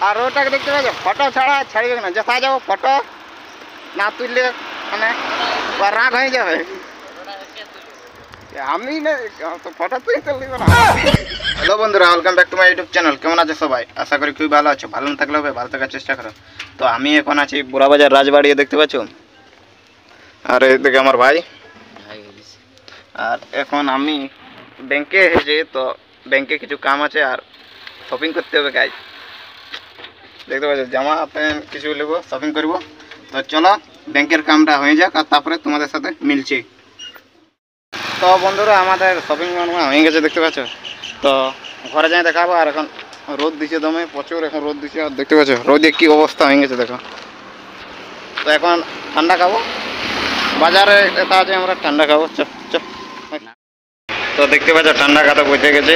আর ওটাকে দেখতে পাচ্ছ, ফটো ছাড়া ছাড়বে না। যথা যাবো ফটো না তুললে মানে রাগ হয়ে যাবে। আমি না তো ফটো তুই তুলবি না। হ্যালো বন্ধুরা, welcome back to my YouTube channel. কেমন আছে সবাই? আশা করি খুবই ভালো আছো। ভালো না থাকলে হবে, ভালো থাকার চেষ্টা করো। তো আমি এখন আছি বুড়াবাজার রাজবাড়ি, দেখতে পাচ্ছ। আর এদিকে আমার ভাই। আর এখন আমি ব্যাংকে এসেছি, তো ব্যাংকে কিছু কাম আছে আর শপিং করতে হবে গাইজ। দেখতে পাচ্ছ জামা প্যান্ট কিছু নেবো, শপিং করবো। তো চলো ব্যাংকের কামটা হয়ে যাক আর তারপরে তোমাদের সাথে মিলছি। তো বন্ধুরা আমাদের শপিং হয়ে গেছে, দেখতে পাচ্ছ। তো ঘরে যাই দেখাবো। আর এখন রোদ দিচ্ছে দমে, প্রচুর এখন রোদ দিচ্ছে। আর দেখতে পাচ্ছ রোদে কি অবস্থা হয়ে গেছে দেখো। তো এখন ঠান্ডা খাবো, বাজারে এটা আছে, আমরা ঠান্ডা খাবো। চ চ। তো দেখতে পাচ্ছ ঠান্ডা খাতে বসে গেছে,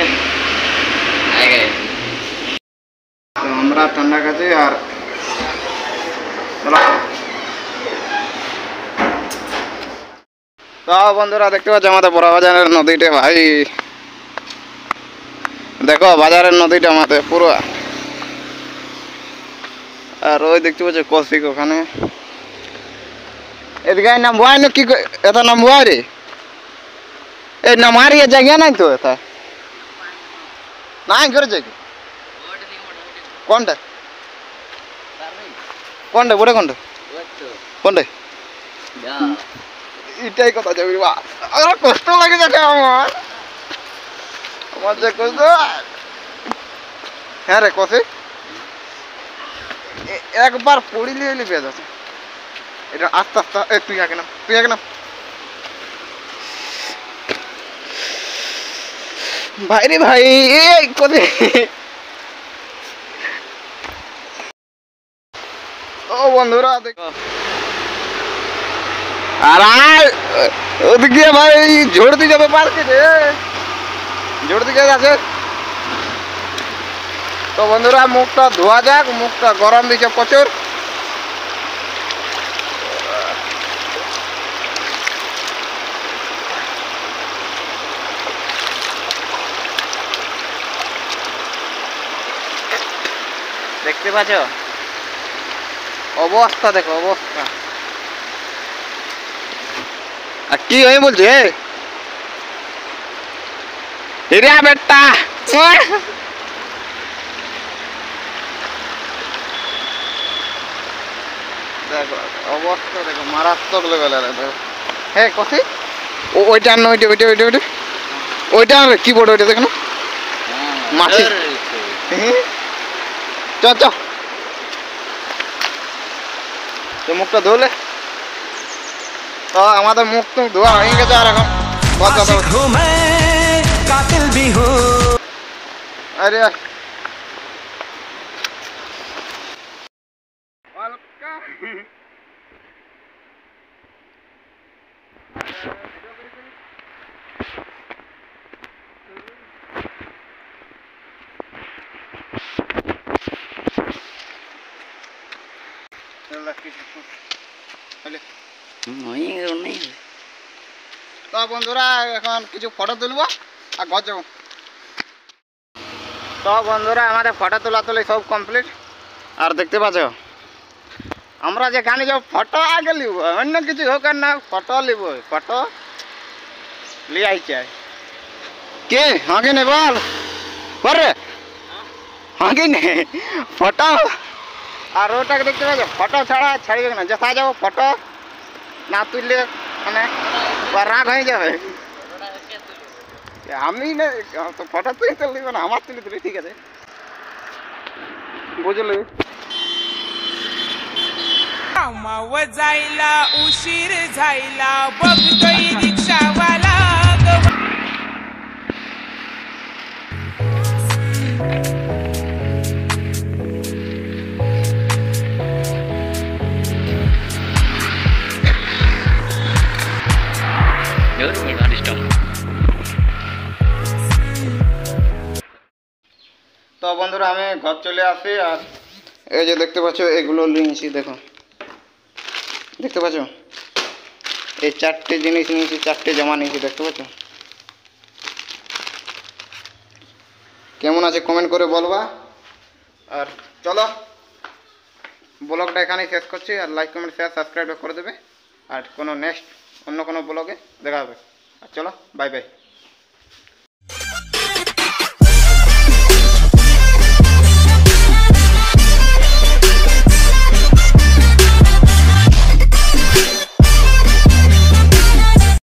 তো আমরা ঠান্ডা খাচ্ছি। আর চলো। তো বন্ধুরা দেখতে পাচ্ছ আমাদের বড় বাজারের নদীটা, ভাই দেখো বাজারের নদীটা আমাদের পুরো। আর ওই দেখতে পাচ্ছ কৌশিক ওখানে। এদিকে নামবো না কি এটা নামবো রে, এই নামারি জায়গা নাই তো এটা নাই করে জায়গা। কোনটা কোনটা বড় কোনটা কোনটা? এটাই কথা যাবি বা কষ্ট লাগে যাচ্ছে আমার, আমার যে কষ্ট। হ্যাঁ রে কষে একবার পড়িলে হইলে পেয়ে যাচ্ছে। এটা আস্তে আস্তে তুই আগে নাম, তুই আগে নাম ভাই রে ভাই। এই কোথায় ও বন্ধুরা দেখো। আর ওদিকে ভাই ঝোড় দিয়ে যাবে পার্কে, ঝোড় দিকে আছে। তো বন্ধুরা মুখটা ধোয়া যাক, মুখটা গরম দিচ্ছে প্রচুর। দেখতে পাচ্ছ অবস্থা, দেখো অবস্থা। আর কি হয়ে বলছে হিরা বেটা, দেখো অবস্থা দেখো মারাত্মক লেভেলের। হ্যাঁ কষি ওইটা আন, ওইটা ওইটা ওইটা ওইটা ওইটা কি বোর্ড ওইটা দেখো না মাছি। চ চ মুখটা ধুলে। তো আমাদের মুখ তো ধোয়া হয়ে গেছে। আর এখন আরে তো বন্ধুরা এখন কিছু ফটো তুলবো আর ঘর যাবো। তো বন্ধুরা আমাদের ফটো তোলা তুলি সব কমপ্লিট। আর দেখতে পাচ্ছ আমরা যেখানে যাবো ফটো আগে নিব, অন্য কিছু হোক আর না ফটো নিব। ফটো লিয়ে আইছে কে আগে নে বল পরে আগে নে ফটো। আর ওটাকে দেখতে পাচ্ছ ফটো ছাড়া ছাড়বে না। যথা যাবো ফটো না তুললে মানে রাগ হয়ে যাবে। আমি না তো ফটো তুই তুলবি না, আমার তুলে তুলি ঠিক আছে বুঝলি। जायला उशीर झायला बघतोय रिक्षावाला তো বন্ধুরা আমি ঘর চলে আসি। আর এই যে দেখতে পাচ্ছ এগুলো নিয়েছি, দেখো দেখতে পাচ্ছ এই চারটে জিনিস নিয়েছি, চারটে জামা নিয়েছি, দেখতে পাচ্ছ। কেমন আছে কমেন্ট করে বলবা। আর চলো ব্লগটা এখানেই শেষ করছি, আর লাইক কমেন্ট শেয়ার সাবস্ক্রাইব করে দেবে, আর কোনো নেক্সট অন্য কোনো ব্লগে দেখা হবে। আর চলো বাই বাই।